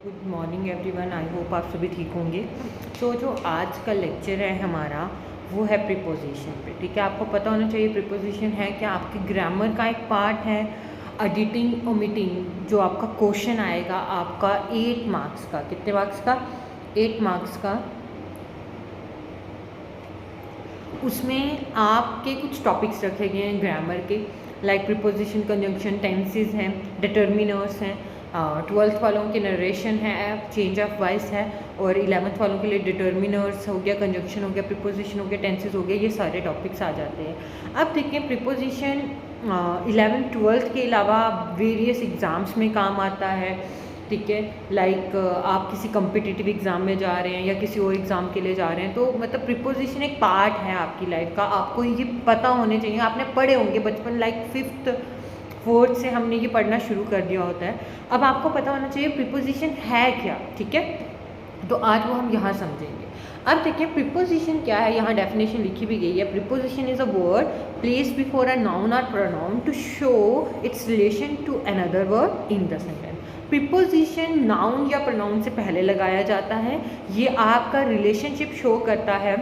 Good morning everyone, I hope आप सभी ठीक होंगे। तो जो आज का लेक्चर है हमारा वो है प्रीपोजिशन पे। ठीक है, आपको पता होना चाहिए प्रीपोजिशन है क्या, आपके ग्रामर का एक पार्ट है। एडिटिंग ओमिटिंग जो आपका क्वेश्चन आएगा आपका 8 मार्क्स का, कितने मार्क्स का? 8 मार्क्स का। उसमें आपके कुछ टॉपिक्स रखे गए हैं ग्रामर के, लाइक प्रीपोजिशन, कंजंक्शन, टेंसेस हैं, डिटर्मिनर्स हैं। 12th वालों के नरेशन है, चेंज ऑफ वॉइस है, और 11th वालों के लिए डिटर्मिनर्स हो गया, कंजंक्शन हो गया, प्रीपोजिशन हो गया, टेंसेस हो गया, ये सारे टॉपिक्स आ जाते हैं। अब देखिए प्रीपोजिशन 11th 12th के अलावा वेरियस एग्ज़ाम्स में काम आता है। ठीक है, लाइक आप किसी कम्पिटिटिव एग्ज़ाम में जा रहे हैं या किसी और एग्ज़ाम के लिए जा रहे हैं, तो मतलब प्रीपोजिशन एक पार्ट है आपकी लाइफ का, आपको ये पता होने चाहिए। आपने पढ़े होंगे बचपन, लाइक 5th 4th से हमने ये पढ़ना शुरू कर दिया होता है। अब आपको पता होना चाहिए प्रीपोजिशन है क्या। ठीक है, तो आज वो हम यहाँ समझेंगे। अब देखिए प्रीपोजिशन क्या है, यहाँ डेफिनेशन लिखी भी गई है। Preposition is a word placed before a noun or pronoun to show its relation to another word in the sentence. Preposition noun या प्रोनाउन से पहले लगाया जाता है। ये आपका रिलेशनशिप शो करता है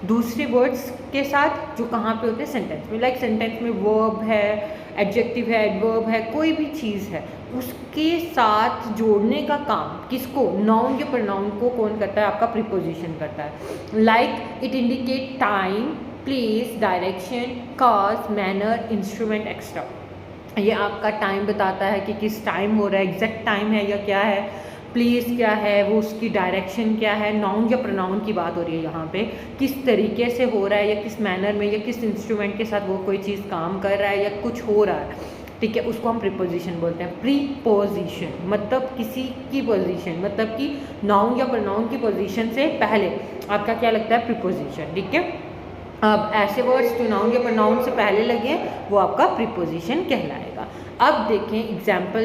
दूसरे वर्ड्स के साथ जो कहाँ पे होते हैं, सेंटेंस में। लाइक सेंटेंस में वर्ब है, एडजेक्टिव है, एडवर्ब है, कोई भी चीज़ है उसके साथ जोड़ने का काम किसको, नाउन या प्रोनाउन को कौन करता है? आपका प्रीपोजिशन करता है। Like it indicate time, place, direction, cause, manner, instrument, extra. ये आपका टाइम बताता है कि किस टाइम हो रहा है, एग्जैक्ट टाइम है या क्या है, प्लेस क्या है, वो उसकी डायरेक्शन क्या है। नाउन या प्रोनाउन की बात हो रही है यहाँ पे, किस तरीके से हो रहा है या किस मैनर में या किस इंस्ट्रूमेंट के साथ वो कोई चीज़ काम कर रहा है या कुछ हो रहा है। ठीक है, उसको हम प्रीपोजिशन बोलते हैं। प्रीपोजिशन मतलब किसी की पोजीशन, मतलब कि नाउन या प्रोनाउन की पोजीशन से पहले आपका क्या लगता है, प्रीपोजिशन। ठीक है, अब ऐसे वर्ड्स जो नाउन या प्रोनाउन से पहले लगे वो आपका प्रीपोजिशन कहलाएगा। अब देखें एग्जाम्पल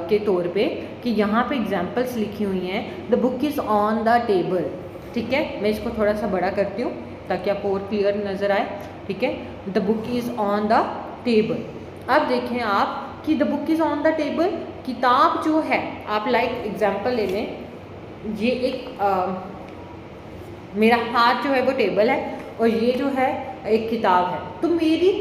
के तौर पे कि यहाँ पे एग्जाम्पल्स लिखी हुई हैं। The book is on the table. ठीक है, मैं इसको थोड़ा सा बड़ा करती हूँ ताकि आपको और क्लियर नज़र आए। ठीक है, the book is on the table. अब देखें आप कि the book is on the table, किताब जो है, आप लाइक एग्जाम्पल ले लें, ये एक मेरा हाथ जो है वो टेबल है और ये जो है एक किताब है। तो मेरी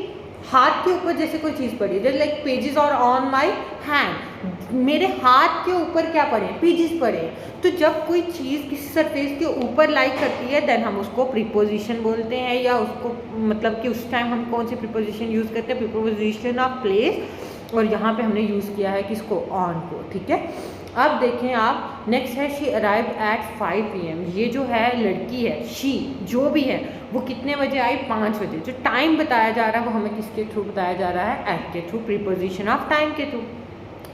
हाथ के ऊपर जैसे कोई चीज़ पड़ी है, लाइक पेजेस और ऑन माई हैंड, मेरे हाथ के ऊपर क्या पड़े हैं, पेजेस पड़े हैं। तो जब कोई चीज़ किसी सरफेस के ऊपर लाइक करती है देन हम उसको प्रीपोजिशन बोलते हैं, या उसको मतलब कि उस टाइम हम कौन सी प्रीपोजिशन यूज़ करते हैं, प्रीपोजिशन ऑफ प्लेस। और यहाँ पे हमने यूज़ किया है किसको, ऑन को। ठीक है, अब देखें आप, नेक्स्ट है शी अराइव एट 5 PM। ये जो है लड़की है, शी जो भी है वो कितने बजे आई, 5 बजे। जो टाइम बताया जा रहा है वो हमें किसके थ्रू बताया जा रहा है, एट के थ्रू, प्रीपोजिशन ऑफ टाइम के थ्रू।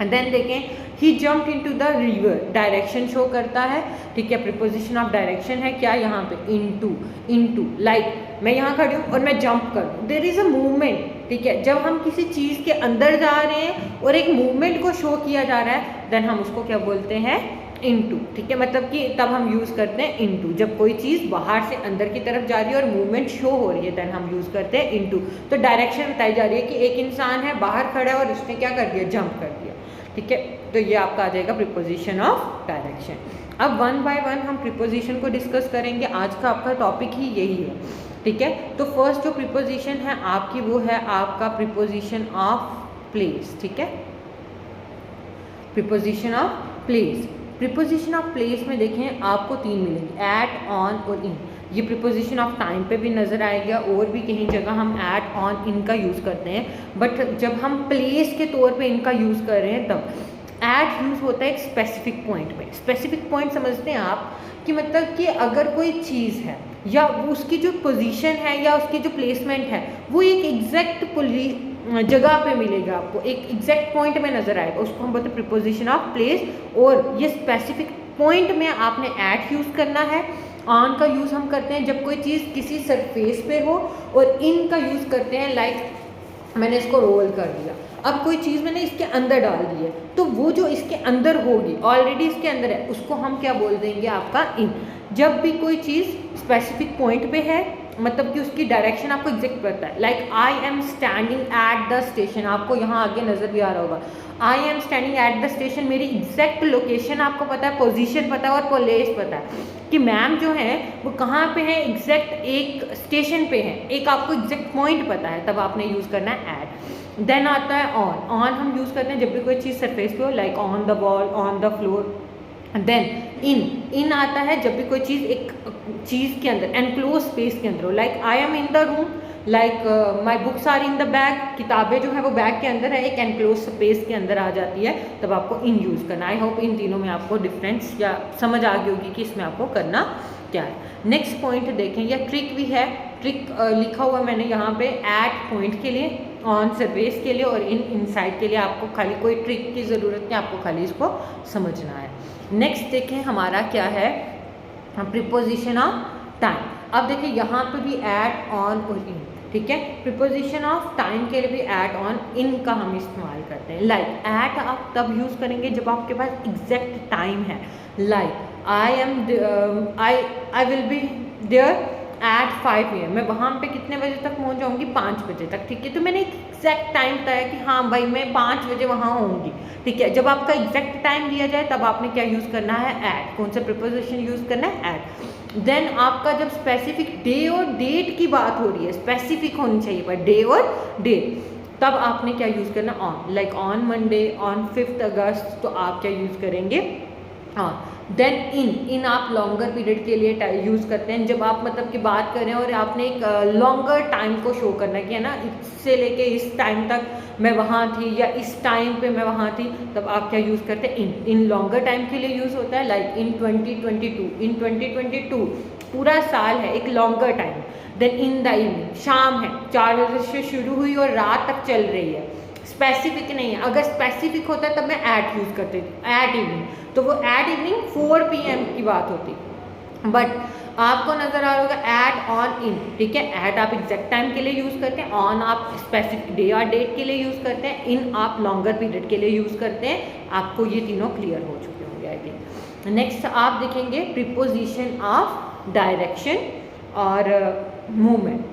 एंड देन देखें he jumped into the river, direction show करता है। ठीक है, प्रीपोजिशन ऑफ डायरेक्शन है क्या यहाँ पे, इनटू। इनटू लाइक मैं यहाँ खड़ी हूँ और मैं जंप कर दूँ, देयर इज़ अ मूवमेंट। ठीक है, जब हम किसी चीज़ के अंदर जा रहे हैं और एक मूवमेंट को शो किया जा रहा है देन हम उसको क्या बोलते हैं, इनटू। ठीक है, मतलब कि तब हम यूज़ करते हैं इनटू। जब कोई चीज़ बाहर से अंदर की तरफ जा रही है और मूवमेंट शो हो रही है देन हम यूज़ करते हैं इनटू। तो डायरेक्शन बताई जा रही है कि एक इंसान है, बाहर खड़ा है और उसने क्या कर दिया, जंप कर दिया। ठीक है, तो ये आपका आ जाएगा प्रीपोजिशन ऑफ डायरेक्शन। अब वन बाय वन हम प्रीपोजिशन को डिस्कस करेंगे, आज का आपका टॉपिक ही यही है। ठीक है, तो फर्स्ट जो प्रीपोजिशन है आपकी वो है आपका प्रीपोजिशन ऑफ प्लेस। ठीक है, preposition of place. Preposition of place में देखें आपको 3 मिलेंगे, एट, ऑन और इन। ये प्रीपोजिशन ऑफ टाइम पे भी नज़र आएगा और भी कहीं जगह हम एट, ऑन, इन का यूज़ करते हैं, बट जब हम प्लेस के तौर पे इनका यूज़ कर रहे हैं तब एट यूज़ होता है एक स्पेसिफिक पॉइंट पे। स्पेसिफिक पॉइंट समझते हैं आप कि मतलब कि अगर कोई चीज़ है या उसकी जो पोजीशन है या उसकी जो प्लेसमेंट है वो एक एग्जैक्ट जगह पे मिलेगा, आपको एक एग्जैक्ट पॉइंट में नज़र आएगा, उसको हम बोलते हैं प्रीपोजिशन ऑफ प्लेस। और ये स्पेसिफिक पॉइंट में आपने एट यूज़ करना है। ऑन का यूज़ हम करते हैं जब कोई चीज़ किसी सरफेस पे हो, और इन का यूज़ करते हैं लाइक मैंने इसको रोल कर दिया, अब कोई चीज़ मैंने इसके अंदर डाल दी है तो वो जो इसके अंदर होगी, ऑलरेडी इसके अंदर है, उसको हम क्या बोल देंगे, आपका इन। जब भी कोई चीज़ स्पेसिफिक पॉइंट पे है मतलब कि उसकी डायरेक्शन आपको एग्जैक्ट पता है। Like I am standing at the station, आपको यहाँ आगे नज़र भी आ रहा होगा, I am standing at the station, मेरी एग्जैक्ट लोकेशन आपको पता है, पोजीशन पता है और प्लेस पता है कि मैम जो है वो कहाँ पे है, एग्जैक्ट एक स्टेशन पे है, एक आपको एग्जैक्ट पॉइंट पता है, तब आपने यूज़ करना है एट। देन आता है ऑन, ऑन हम यूज़ करते हैं जब भी कोई चीज़ सरफेस पे हो, like on the wall, on the floor. Then in, in आता है जब भी कोई चीज़ एक चीज़ के अंदर एनक्लोज स्पेस के अंदर हो, like I am in the room, like my books are in the bag, किताबें जो है वो बैग के अंदर है, एक एनक्लोज स्पेस के अंदर आ जाती है, तब आपको इन यूज़ करना। आई होप इन तीनों में आपको डिफरेंस या समझ आ गई होगी कि इसमें आपको करना क्या है। नेक्स्ट पॉइंट देखें, या ट्रिक भी है, ट्रिक लिखा हुआ मैंने यहाँ पे एट पॉइंट के लिए, ऑन सरफेस के लिए और इन इनसाइड के लिए। आपको खाली कोई ट्रिक की ज़रूरत नहीं, आपको खाली इसको समझना है। नेक्स्ट देखें हमारा क्या है, प्रीपोजिशन ऑफ टाइम। अब देखिए यहाँ पे भी एट, ऑन और इन, ठीक है। प्रीपोजिशन ऑफ टाइम के लिए भी एट, ऑन, इन का हम इस्तेमाल करते हैं। लाइक एट आप तब यूज़ करेंगे जब आपके पास एग्जैक्ट टाइम है, like I will be there at 5 AM, मैं वहाँ पे कितने बजे तक पहुँच जाऊँगी, 5 बजे तक, ठीक है। तो मैंने एक एग्जैक्ट टाइम बताया कि हाँ भाई मैं 5 बजे वहाँ होंगी, ठीक है। जब आपका एग्जैक्ट टाइम दिया जाए तब आपने क्या यूज़ करना है, एट। कौन सा प्रीपोजिशन यूज़ करना है, एट। देन आपका जब स्पेसिफिक डे और डेट की बात हो रही है, स्पेसिफिक होनी चाहिए पर डे और डेट, तब आपने क्या यूज़ करना, on. Like on Monday, on 5 अगस्त, तो आप क्या यूज़ करेंगे, ऑन। देन इन, इन आप लॉन्गर पीरियड के लिए यूज़ करते हैं, जब आप मतलब की बात करें और आपने एक लॉन्गर टाइम को शो करना कि है ना, इससे लेके इस टाइम तक मैं वहाँ थी या इस टाइम पे मैं वहाँ थी, तब आप क्या यूज़ करते हैं, इन। इन लॉन्गर टाइम के लिए यूज़ होता है, लाइक इन 2022, इन 2022 पूरा साल है, एक longer time. Then in the evening, शाम है, 4 बजे से शुरू हुई और रात तक चल रही है, स्पेसिफिक नहीं है। अगर स्पेसिफिक होता तब मैं एट यूज़ करती थी, एट इवनिंग, तो वो एट इवनिंग 4 PM की बात होती। बट आपको नज़र आ रहा होगा एट, ऑन, इन, ठीक है। एट आप एग्जैक्ट टाइम के लिए यूज़ करते हैं, ऑन आप स्पेसिफिक डे और डेट के लिए यूज़ करते हैं, इन आप लॉन्गर पीरियड के लिए यूज़ करते हैं। आपको ये तीनों क्लियर हो चुके होंगे आई थिंक। नेक्स्ट आप देखेंगे प्रीपोजिशन ऑफ डायरेक्शन और मूवमेंट,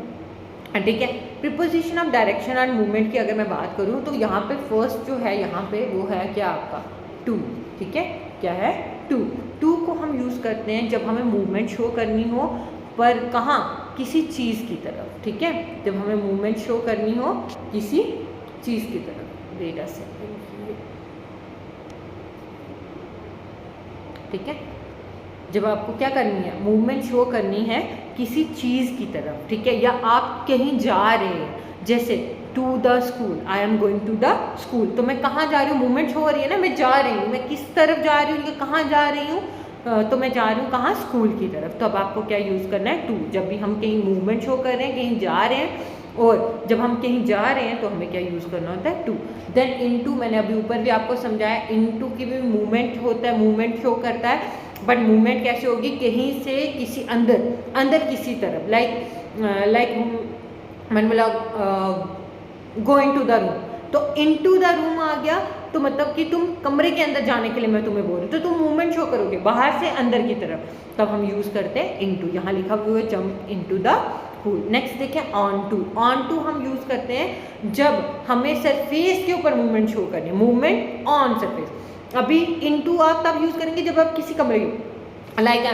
ठीक है। Preposition of direction and movement की अगर मैं बात करूँ तो यहाँ पे फर्स्ट जो है यहाँ पे वो है क्या आपका, टू, ठीक है। क्या है, टू। टू को हम यूज़ करते हैं जब हमें मूवमेंट शो करनी हो, पर कहाँ, किसी चीज़ की तरफ, ठीक है। जब हमें मूवमेंट शो करनी हो किसी चीज़ की तरफ, वेट अ सेकंड, ठीक है। जब आपको क्या करनी है, मूवमेंट शो करनी है किसी चीज़ की तरफ, ठीक है, या आप कहीं जा रहे हैं, जैसे to the school, I am going to the school, तो मैं कहाँ जा रही हूँ, मूवमेंट शो हो रही है ना, मैं जा रही हूँ, मैं किस तरफ जा रही हूँ, कहाँ जा रही हूँ, तो मैं जा रही हूँ कहाँ, स्कूल की तरफ। तो अब आपको क्या यूज़ करना है, टू। जब भी हम कहीं मूवमेंट शो कर रहे हैं, कहीं जा रहे हैं, और जब हम कहीं जा रहे हैं तो हमें क्या यूज़ करना होता है, टू। देन इनटू, मैंने अभी ऊपर भी आपको समझाया, इनटू की भी मूवमेंट होता है, मूवमेंट शो करता है, बट मूवमेंट कैसे होगी, कहीं से किसी अंदर, अंदर किसी तरफ, लाइक मैंने बोला गोइंग टू द रूम, तो इनटू द रूम आ गया, तो मतलब कि तुम कमरे के अंदर जाने के लिए मैं तुम्हें बोल रही हूँ, तो तुम मूवमेंट शो करोगे बाहर से अंदर की तरफ, तब हम यूज़ करते हैं इनटू। यहाँ लिखा हुआ है jump into the pool. Next देखें ऑन टू। ऑन टू हम यूज़ करते हैं जब हमें सरफेस के ऊपर मूवमेंट शो करनी है, मूवमेंट ऑन सरफेस। अभी इनटू आप तब यूज़ करेंगे जब आप किसी कमरे में, like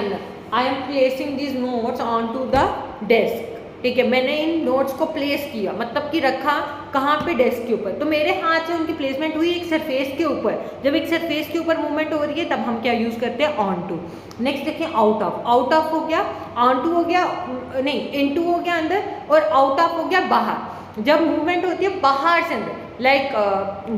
I am placing this notes on to the desk, ठीक है। मैंने इन नोट्स को प्लेस किया, मतलब कि रखा कहाँ पे, डेस्क के ऊपर, तो मेरे हाथ से उनकी प्लेसमेंट हुई एक सरफेस के ऊपर। जब एक सरफेस के ऊपर मूवमेंट हो रही है तब हम क्या यूज़ करते हैं, ऑन टू। नेक्स्ट देखें आउट ऑफ। आउट ऑफ हो गया, ऑन टू हो गया, नहीं इनटू हो गया अंदर, और आउट ऑफ हो गया बाहर। जब मूवमेंट होती है बाहर से अंदर, like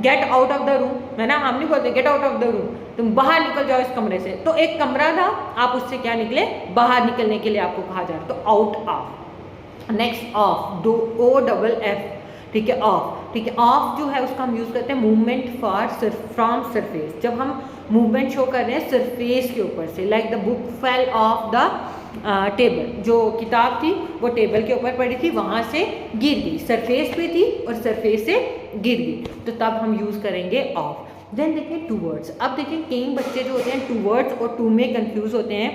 get out of the room, है ना, हम नहीं बोलते get out of the room, तुम बाहर निकल जाओ इस कमरे से। तो एक कमरा था, आप उससे क्या निकले, बाहर निकलने के लिए आपको कहा जा रहा है, तो आउट ऑफ। नेक्स्ट ऑफ, दो ओ डबल एफ, ठीक है, ऑफ, ठीक है। ऑफ जो है उसका हम यूज़ करते हैं मूवमेंट फॉर फ्रॉम सरफेस, जब हम मूवमेंट शो कर रहे हैं सरफेस के ऊपर से, like the book fell off the table, जो किताब थी वो टेबल के ऊपर पड़ी थी, वहाँ से गिर गई, सरफेस पे थी और सरफेस से गिर गई, तो तब हम यूज़ करेंगे ऑफ। देन देखिए टू वर्ड्स। अब देखिए कई बच्चे जो होते हैं टू वर्ड्स और टू में कंफ्यूज होते हैं।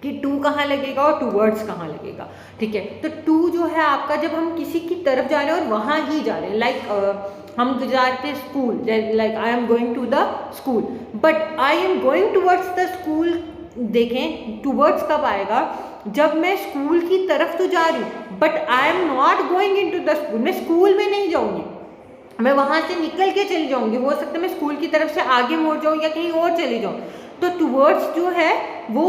कि टू कहाँ लगेगा और टूवर्ड्स कहाँ लगेगा, ठीक है। तो टू जो है आपका जब हम किसी की तरफ जा रहे हैं और वहाँ ही जा रहे हैं, लाइक हम जा रहे थे school, like I am going to the school, but I am going towards the school. देखें टूवर्ड्स कब आएगा, जब मैं स्कूल की तरफ तो जा रही हूँ but I am not going into the school, मैं स्कूल में नहीं जाऊँगी, मैं वहाँ से निकल के चली जाऊँगी, हो सकता है मैं स्कूल की तरफ से आगे मुड़ जाऊँ या कहीं और चली जाऊँ। तो टूवर्ड्स जो है वो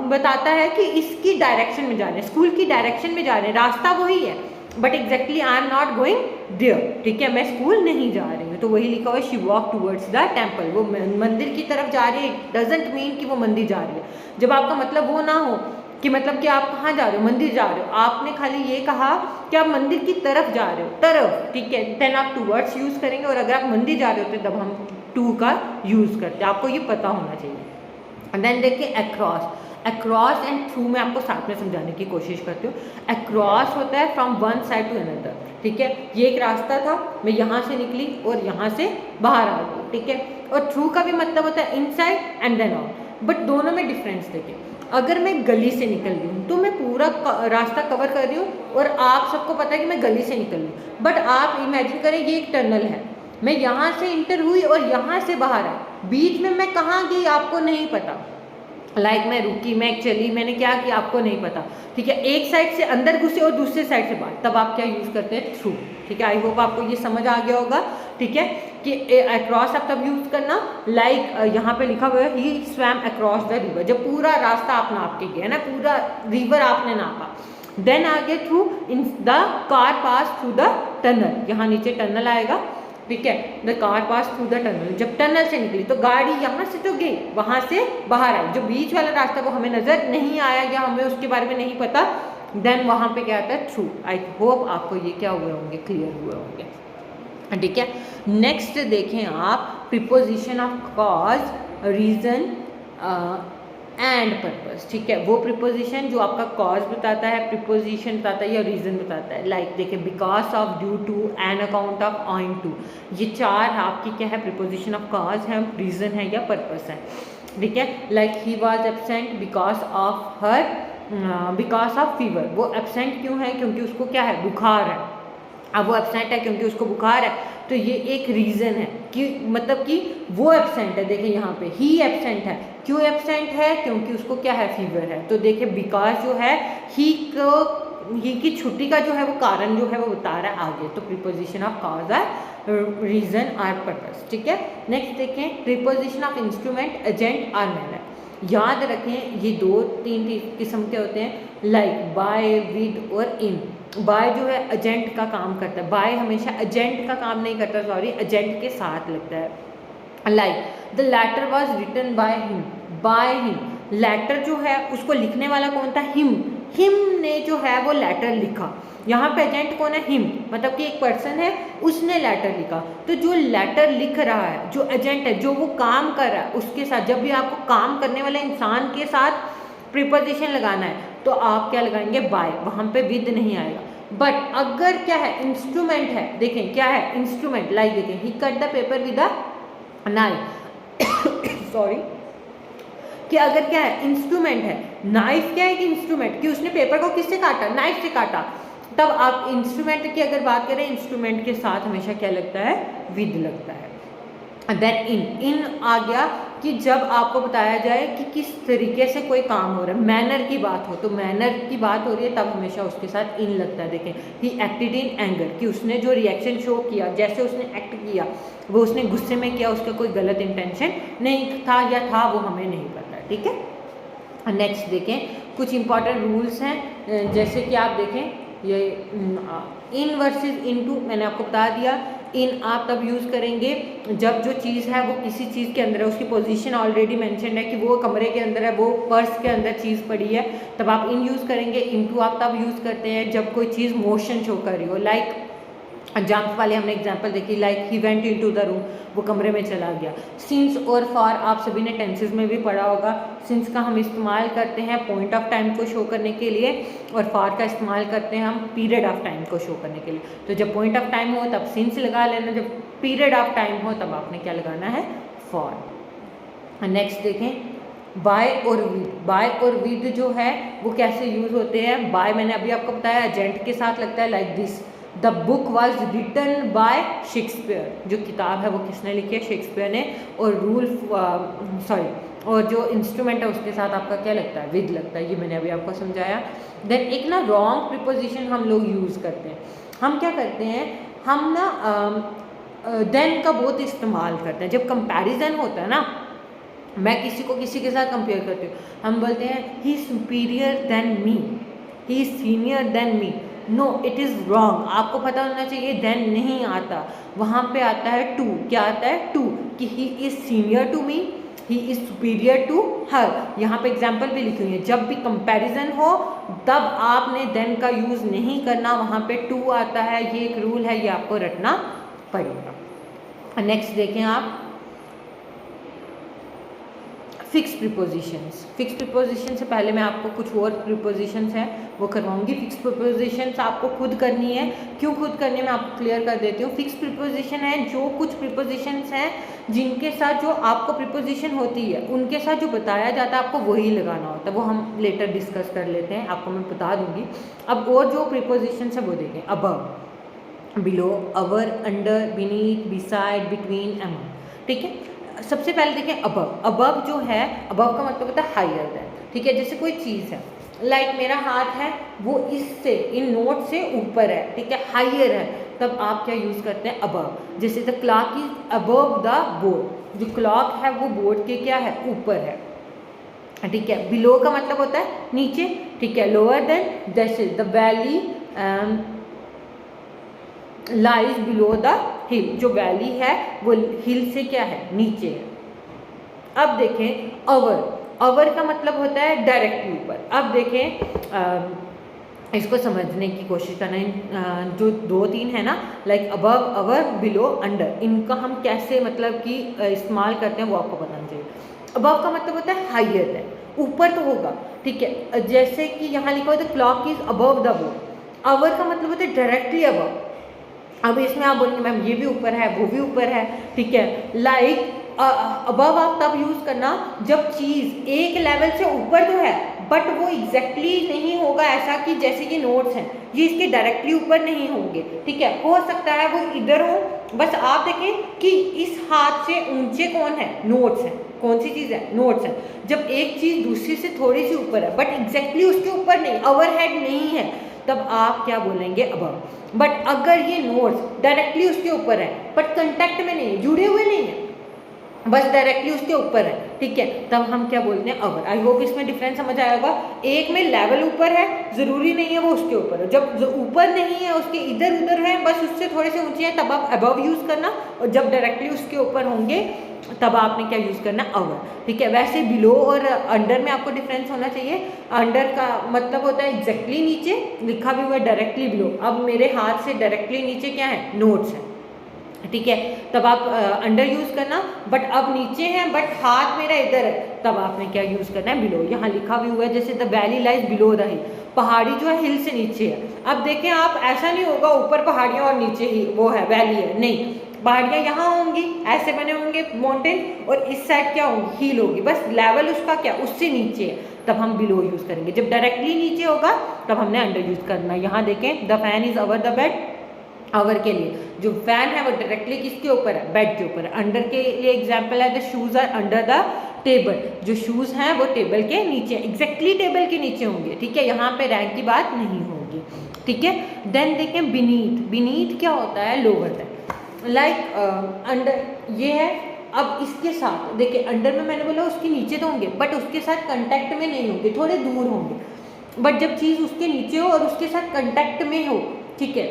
बताता है कि इसकी डायरेक्शन में जा रहे हैं, स्कूल की डायरेक्शन में जा रहे हैं, रास्ता वही है but exactly I am not going there, ठीक है, मैं स्कूल नहीं जा रही हूँ। तो वही लिखा हुआ है she walk towards the temple, वो मंदिर की तरफ जा रही है, डजेंट मीन कि वो मंदिर जा रही है। जब आपका मतलब वो ना हो कि मतलब कि आप कहाँ जा रहे हो, मंदिर जा रहे हो, आपने खाली ये कहा कि आप मंदिर की तरफ जा रहे हो, तरफ, ठीक है, देन आप टूवर्ड्स यूज़ करेंगे। और अगर आप मंदिर जा रहे होते तब हम टू का यूज़ करते हैं, आपको ये पता होना चाहिए। देन देखिए अक्रॉस, अक्रॉस एंड थ्रू में आपको साथ में समझाने की कोशिश करती हूँ। अक्रॉस होता है from one side to another, ठीक है, ये एक रास्ता था, मैं यहाँ से निकली और यहाँ से बाहर आ गई, ठीक है। और थ्रू का भी मतलब होता है inside and then out, but दोनों में डिफरेंस देखिए। अगर मैं गली से निकल रही हूँ तो मैं पूरा रास्ता कवर कर रही हूँ और आप सबको पता है कि मैं गली से निकल रही हूँ, बट आप इमेजिन करें ये एक टनल है, मैं यहाँ से इंटर हुई और यहाँ से बाहर आई, बीच में मैं कहाँ गई आपको नहीं पता, लाइक मैं रुकी, मैं चली, मैंने क्या किया आपको नहीं पता, ठीक है। एक साइड से अंदर घुसे और दूसरे साइड से बाहर, तब आप क्या यूज़ करते हैं, थ्रू, ठीक है। आई होप आपको ये समझ आ गया होगा, ठीक है, कि अक्रॉस आप तब यूज़ करना, लाइक यहाँ पे लिखा हुआ है ही स्वैम अक्रॉस द रिवर, जब पूरा रास्ता आप नाप के गए ना, पूरा रिवर आपने नापा। देन आगे through in the car pass through the tunnel, यहाँ नीचे टनल आएगा, ठीक है, the car pass through the tunnel, जब टनल से निकली तो गाड़ी यहाँ से तो गई, वहाँ से बाहर आई, जो बीच वाला रास्ता वो हमें नज़र नहीं आया या हमें उसके बारे में नहीं पता, देन वहाँ पे क्या आता है, थ्रू। आई होप आपको ये क्या हुए होंगे, क्लियर हुए होंगे, ठीक है। नेक्स्ट देखें आप preposition of cause, reason and purpose, ठीक है, वो प्रीपोजिशन जो आपका कॉज बताता है, प्रीपोजिशन बताता है या रीज़न बताता है। लाइक देखिए because of, due to, on account of, owing to, ये चार आपकी क्या है, प्रीपोजिशन ऑफ कॉज है, रीज़न है या पर्पस है, ठीक है। Like he was absent because of her, because of fever, वो एब्सेंट क्यों है, क्योंकि उसको क्या है, बुखार है। अब वो एब्सेंट है क्योंकि उसको बुखार है, तो ये एक रीज़न है कि मतलब कि वो एब्सेंट है। देखिए यहाँ पे ही एब्सेंट है, क्यों एब्सेंट है, क्योंकि उसको क्या है, फीवर है। तो देखिए बिकॉज जो है ही की छुट्टी का जो है वो कारण जो है वो बता रहा है आगे, तो प्रीपोजिशन ऑफ कॉज है, रीज़न और पर्पस, ठीक है। नेक्स्ट देखें प्रीपोजिशन ऑफ इंस्ट्रूमेंट, एजेंट और मैनर। याद रखें ये दो तीन किस्म के होते हैं, लाइक बाय, विद और इन। बाय जो है एजेंट का काम करता है, बाय हमेशा एजेंट का काम नहीं करता, सॉरी, एजेंट के साथ लगता है। Like the letter was written by him, by him, letter जो है उसको लिखने वाला कौन था, हिम, हिम ने जो है वो लेटर लिखा। यहाँ पे एजेंट कौन है, हिम, मतलब कि एक पर्सन है उसने लेटर लिखा। तो जो लेटर लिख रहा है, जो एजेंट है, जो वो काम कर रहा है उसके साथ, जब भी आपको काम करने वाले इंसान के साथ प्रीपोजिशन लगाना है तो आप क्या लगाएंगे, बाय, वहाँ पे विद नहीं आएगा। बट अगर क्या है, इंस्ट्रूमेंट है, देखें क्या है इंस्ट्रूमेंट, लाइक देखें he cut the paper with a knife, sorry, कि अगर क्या है इंस्ट्रूमेंट है, नाइफ क्या है कि इंस्ट्रूमेंट, कि उसने पेपर को किससे काटा, नाइफ से काटा, तब आप इंस्ट्रूमेंट की अगर बात करें, इंस्ट्रूमेंट के साथ हमेशा क्या लगता है, विद लगता है। देन इन आ गया कि जब आपको बताया जाए कि किस तरीके से कोई काम हो रहा है, मैनर की बात हो, तो मैनर की बात हो रही है तब हमेशा उसके साथ इन लगता है। देखें ही एक्टेड इन एंगर, कि उसने जो रिएक्शन शो किया, जैसे उसने एक्ट किया वो उसने गुस्से में किया, उसका कोई गलत इंटेंशन नहीं था या था वो हमें नहीं पता, ठीक है। नेक्स्ट देखें कुछ इंपॉर्टेंट रूल्स हैं, जैसे कि आप देखें ये इन वर्सेस इनटू, मैंने आपको बता दिया। इन आप तब यूज़ करेंगे जब जो चीज़ है वो किसी चीज़ के अंदर है, उसकी पोजीशन ऑलरेडी मेंशन है कि वो कमरे के अंदर है, वो पर्स के अंदर चीज़ पड़ी है, तब आप इन यूज़ करेंगे। इनटू आप तब यूज़ करते हैं जब कोई चीज़ मोशन शो कर रही हो, लाइक जंप वाले हमने एग्जांपल देखी, like he went into the room, वो कमरे में चला गया। सिंस और फॉर आप सभी ने टेंसेस में भी पढ़ा होगा। सिंस का हम इस्तेमाल करते हैं पॉइंट ऑफ टाइम को शो करने के लिए, और फॉर का इस्तेमाल करते हैं हम पीरियड ऑफ टाइम को शो करने के लिए। तो जब पॉइंट ऑफ टाइम हो तब सिंस लगा लेना, जब पीरियड ऑफ टाइम हो तब आपने क्या लगाना है, फॉर। नेक्स्ट देखें बाय और विद, बाय और विद जो है वो कैसे यूज़ होते हैं? बाय मैंने अभी आपको बताया एजेंट के साथ लगता है, like this the book was written by Shakespeare, जो किताब है वो किसने लिखी है? शेक्सपियर ने। और रूल और जो इंस्ट्रूमेंट है उसके साथ आपका क्या लगता है? विद लगता है। ये मैंने अभी आपको समझाया। देन एक ना रॉन्ग प्रिपोजिशन हम लोग यूज़ करते हैं। हम क्या करते हैं, हम ना देन का बहुत इस्तेमाल करते हैं जब कंपैरिजन होता है ना। मैं किसी को किसी के साथ कंपेयर करती हूँ, हम बोलते हैं he is superior than me, he is senior than me. No, it is wrong. आपको पता होना चाहिए देन नहीं आता, वहाँ पे आता है टू। क्या आता है? टू, कि he is senior to me, he is superior to her. यहाँ पे एग्जाम्पल भी लिखी हुई है, जब भी कंपैरिजन हो तब आपने देन का यूज़ नहीं करना, वहाँ पे टू आता है। ये एक रूल है, ये आपको रटना पड़ेगा। नेक्स्ट देखें आप, फिक्स प्रीपोजिशंस। फिक्स प्रीपोजिशन से पहले मैं आपको कुछ और प्रीपोजिशंस हैं वो करवाऊंगी। फिक्स प्रीपोजिशंस आपको खुद करनी है। क्यों खुद करनी है मैं आपको क्लियर कर देती हूँ। फिक्स प्रीपोजिशन है जो कुछ प्रीपोजिशंस हैं जिनके साथ जो आपको प्रीपोजिशन होती है उनके साथ जो बताया जाता है आपको वही लगाना होता है। वो हम लेटर डिस्कस कर लेते हैं, आपको मैं बता दूँगी। अब और जो प्रीपोजिशंस है वो देखें, above, below, over, under, beneath, beside, between, among. ठीक है, सबसे पहले देखें अबव। अबव जो है, अबव का मतलब होता है हायर देन। ठीक है, जैसे कोई चीज़ है, लाइक मेरा हाथ है वो इससे, इन नोट से ऊपर है, ठीक है, हायर है, तब आप क्या यूज़ करते हैं? अबव। जैसे the clock is above the board, जो क्लॉक है वो बोर्ड के क्या है? ऊपर है। ठीक है, बिलो का मतलब होता है नीचे। ठीक है, लोअर देन, जैसे the valley lies below the हिल, जो वैली है वो हिल से क्या है? नीचे है। अब देखें अवर, अवर का मतलब होता है डायरेक्टली ऊपर। अब देखें इसको समझने की कोशिश करना। जो दो तीन है ना, लाइक अबव, अवर, बिलो, अंडर, इनका हम कैसे मतलब कि इस्तेमाल करते हैं वो आपको बताना चाहिए। अबव का मतलब होता है हायर है, ऊपर तो होगा। ठीक है, जैसे कि यहाँ लिखा हुआ है the clock is above the board. Over का मतलब होता है डायरेक्टली अबव। अब इसमें आप बोलेंगे मैम ये भी ऊपर है वो भी ऊपर है। ठीक है, लाइक अबव आप तब यूज़ करना जब चीज़ एक लेवल से ऊपर तो है बट वो एग्जैक्टली नहीं होगा ऐसा कि जैसे कि नोट्स हैं ये इसके डायरेक्टली ऊपर नहीं होंगे। ठीक है, हो सकता है वो इधर हो, बस आप देखें कि इस हाथ से ऊंचे कौन है? नोट्स हैं। कौन सी चीज़ है? नोट्स है। जब एक चीज़ दूसरी से थोड़ी सी ऊपर है बट एग्जैक्टली उसके ऊपर नहीं, ओवरहेड नहीं है, तब आप क्या बोलेंगे? अबव। बट अगर ये नोट्स डायरेक्टली उसके ऊपर है बट कंटेक्ट में नहीं है, जुड़े हुए नहीं है, बस डायरेक्टली उसके ऊपर है, ठीक है, तब हम क्या बोलते हैं? अवर। आई होप इसमें डिफरेंस समझ आया होगा। एक में लेवल ऊपर है, जरूरी नहीं है वो उसके ऊपर है। जब जो ऊपर नहीं है उसके इधर उधर है, बस उससे थोड़े से ऊंचे हैं, तब आप अबव यूज करना। और जब डायरेक्टली उसके ऊपर होंगे तब आपने क्या यूज़ करना? अवर। ठीक है, वैसे बिलो और अंडर में आपको डिफरेंस होना चाहिए। अंडर का मतलब होता है एग्जैक्टली नीचे, लिखा भी हुआ है डायरेक्टली बिलो। अब मेरे हाथ से डायरेक्टली नीचे क्या है? नोट्स है। ठीक है, तब आप अंडर यूज़ करना। बट अब नीचे है बट हाथ मेरा इधर है, तब आपने क्या यूज़ करना है? बिलो। यहाँ लिखा भी हुआ है जैसे the valley lies below the हिल, पहाड़ी जो है हिल से नीचे है। अब देखें आप, ऐसा नहीं होगा ऊपर पहाड़ियाँ और नीचे ही वो है वैली है, नहीं, पहाड़ियाँ यहाँ होंगी, ऐसे बने होंगे माउंटेन, और इस साइड क्या होंगी? हिल होगी, बस लेवल उसका क्या उससे नीचे है, तब हम बिलो यूज़ करेंगे। जब डायरेक्टली नीचे होगा तब हमने अंडर यूज़ करना है। यहाँ देखें, the fan is over the bed, over के लिए जो फैन है वो डायरेक्टली किसके ऊपर है? बेड के ऊपर है। अंडर के लिए एग्जाम्पल है the shoes are under the table, जो शूज़ हैं वो टेबल के नीचे, एग्जैक्टली टेबल के नीचे होंगे। ठीक है, यहाँ पे रैंक की बात नहीं होगी। ठीक है, देन देखें बीनीथ। बीनीथ क्या होता है? लोअर है। लाइक अंडर ये है, अब इसके साथ देखिए, अंडर में मैंने बोला उसके नीचे तो होंगे बट उसके साथ कंटेक्ट में नहीं होंगे, थोड़े दूर होंगे। बट जब चीज़ उसके नीचे हो और उसके साथ कंटेक्ट में हो, ठीक है,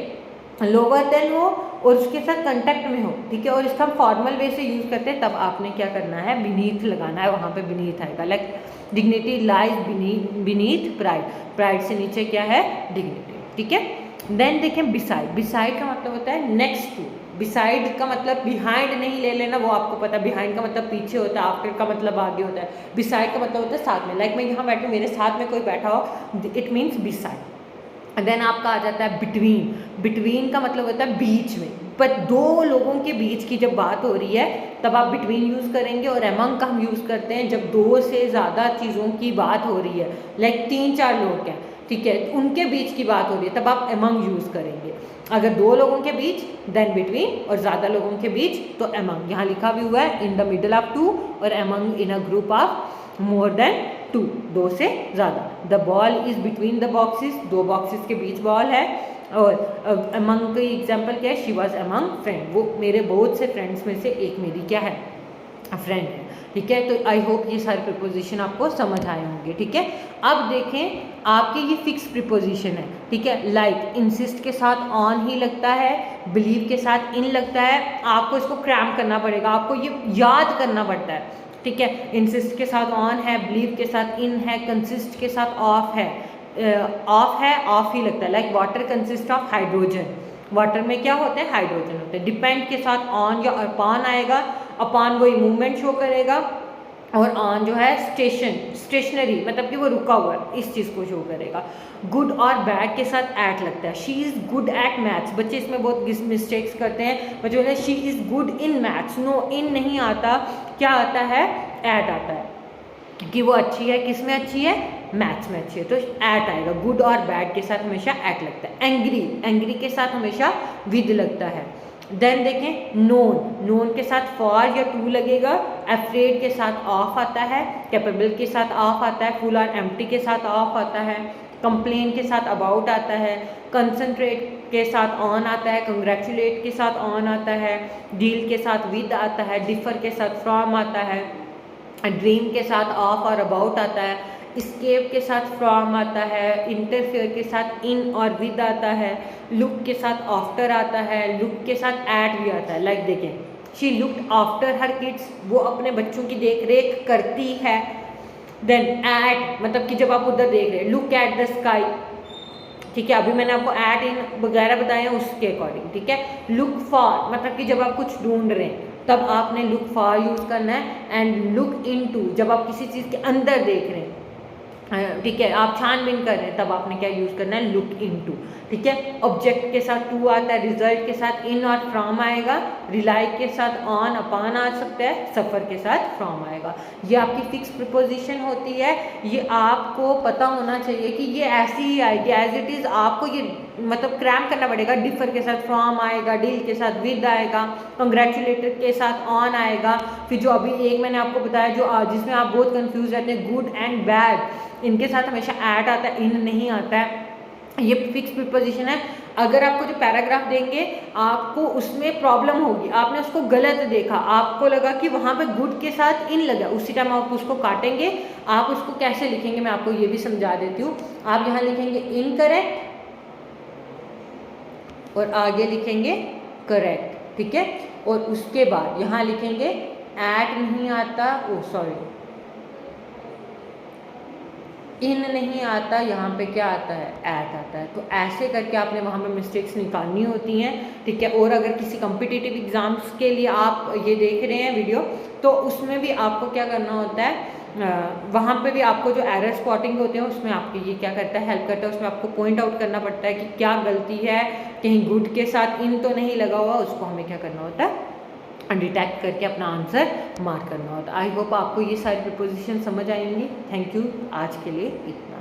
लोअर देन हो और उसके साथ कंटेक्ट में हो, ठीक है, और इसका हम फॉर्मल वे से यूज़ करते हैं, तब आपने क्या करना है? बीनीथ लगाना है। वहाँ पे बीनीथ आएगा, like dignity lies beneath pride, pride से नीचे क्या है? डिग्निटी। ठीक है, देन देखें बिसाइड। बिसाइड का मतलब होता है नेक्स्ट टू। बिसाइड का मतलब बिहाइंड नहीं ले लेना, वो आपको पता है। बिहाइंड का मतलब पीछे होता है, आफ्टर का मतलब आगे होता है। बिसाइड का मतलब होता है साथ में, लाइक मैं यहाँ बैठी, मेरे साथ में कोई बैठा हो, इट मीन्स बिसाइड। देन आपका आ जाता है बिटवीन। बिटवीन का मतलब होता है बीच में, पर दो लोगों के बीच की जब बात हो रही है तब आप बिटवीन यूज़ करेंगे। और एमंग का हम यूज़ करते हैं जब दो से ज़्यादा चीज़ों की बात हो रही है, लाइक 3-4 लोग हैं, ठीक है, उनके बीच की बात हो रही है, तब आप एमंग यूज़ करेंगे। अगर दो लोगों के बीच देन बिटवीन, और ज़्यादा लोगों के बीच तो एमंग। यहाँ लिखा भी हुआ है in the middle of two और among in a group of more than two, दो से ज़्यादा। The ball is between the boxes, दो बॉक्सेस के बीच बॉल है। और अमंग का एग्जाम्पल क्या है, शी वॉज अमंग फ्रेंड, वो मेरे बहुत से फ्रेंड्स में से एक मेरी क्या है, फ्रेंड है, ठीक है। तो आई होप ये सारे प्रिपोजिशन आपको समझ आए होंगे, ठीक है। अब देखें आपके ये फिक्स प्रिपोजिशन है, ठीक है। लाइक इंसिस्ट के साथ ऑन ही लगता है, बिलीव के साथ इन लगता है, आपको इसको क्रैम करना पड़ेगा, आपको ये याद करना पड़ता है, ठीक है। इंसिस्ट के साथ ऑन है, बिलीव के साथ इन है, कंसिस्ट के साथ ऑफ है, ऑफ है, ऑफ ही लगता है। Like water consist of hydrogen, water में क्या होते हैं, हाइड्रोजन होते हैं। डिपेंड के साथ ऑन या अपॉन आएगा, अपॉन वही मूवमेंट शो करेगा, और ऑन जो है स्टेशनरी मतलब कि वो रुका हुआ है, इस चीज़ को शो करेगा। गुड और बैड के साथ एट लगता है, she is good at maths, बच्चे इसमें बहुत मिस्टेक्स करते हैं। बच्चे बोलते हैं she is good in maths, no, in नहीं आता, क्या आता है, एट आता है, क्योंकि वो अच्छी है, किस में अच्छी है, मैथ्स में अच्छी है, तो एट आएगा। गुड और बैड के साथ हमेशा एट लगता है। एंग्री, एंग्री के साथ हमेशा विद लगता है। देन देखें नोन, नोन के साथ फॉर या टू लगेगा। अफ्रेड के साथ ऑफ आता है, कैपेबल के साथ ऑफ आता है, फुल और एम्प्टी के साथ ऑफ आता है, कंप्लेन के साथ अबाउट आता है, कंसंट्रेट के साथ ऑन आता है, कंग्रेचुलेट के साथ ऑन आता है, डील के साथ विद आता है, डिफर के साथ फ्रॉम आता है, ड्रीम के साथ ऑफ और अबाउट आता है, स्केप के साथ फ्रॉम आता है, इंटरफेयर के साथ इन और विद आता है, लुक के साथ आफ्टर आता है, लुक के साथ एट भी आता है। लाइक देखें, she looked after her kids, वो अपने बच्चों की देख रेख करती है। देन एट मतलब कि जब आप उधर देख रहे हैं, लुक एट द स्काई, ठीक है, अभी मैंने आपको एट इन वगैरह बताए हैं उसके अकॉर्डिंग, ठीक है। लुक फॉर मतलब कि जब आप कुछ ढूंढ रहे हैं तब आपने लुक फॉर यूज़ करना है। एंड लुक इनटू जब आप किसी चीज़ के अंदर देख रहे हैं, ठीक है, आप छानबीन कर रहे हैं, तब आपने क्या यूज़ करना है, लुक इनटू, ठीक है। ऑब्जेक्ट के साथ टू आता है, रिजल्ट के साथ इन और फ्रॉम आएगा, रिलाई के साथ ऑन अपॉन आ सकता है, सफ़र के साथ फ्रॉम आएगा। ये आपकी फिक्स प्रिपोजिशन होती है, ये आपको पता होना चाहिए कि ये ऐसी ही आएगी एज इट इज़, आपको ये मतलब क्रैम करना पड़ेगा। डिफर के साथ फ्रॉम आएगा, डील के साथ विद आएगा, कंग्रेचुलेटर के साथ ऑन आएगा। फिर जो अभी एक मैंने आपको बताया जो जिसमें आप बहुत कंफ्यूज रहते हैं, गुड एंड बैड, इनके साथ हमेशा ऐट आता है, इन नहीं आता है। ये फिक्स प्रिपोजिशन है। अगर आपको जो पैराग्राफ देंगे आपको उसमें प्रॉब्लम होगी, आपने उसको गलत देखा, आपको लगा कि वहाँ पे गुड के साथ इन लगा, उसी टाइम आप उसको काटेंगे। आप उसको कैसे लिखेंगे मैं आपको ये भी समझा देती हूँ। आप यहाँ लिखेंगे इनकरेक्ट और आगे लिखेंगे करेक्ट, ठीक है। और उसके बाद यहाँ लिखेंगे एट नहीं आता, ओ सॉरी, इन नहीं आता, यहाँ पे क्या आता है, एट आता है। तो ऐसे करके आपने वहाँ पे मिस्टेक्स निकालनी होती हैं, ठीक है। और अगर किसी कॉम्पिटिटिव एग्जाम्स के लिए आप ये देख रहे हैं वीडियो, तो उसमें भी आपको क्या करना होता है, वहाँ पे भी आपको जो एरर स्पॉटिंग होते हैं उसमें आपको ये क्या करता है, हेल्प करता है। उसमें आपको पॉइंट आउट करना पड़ता है कि क्या गलती है, कहीं गुड के साथ इन तो नहीं लगा हुआ, उसको हमें क्या करना होता है, डिटेक्ट करके अपना आंसर मार्क करना होता है। आई होप आपको ये सारी प्रिपोजिशन समझ आएंगी। थैंक यू, आज के लिए इतना।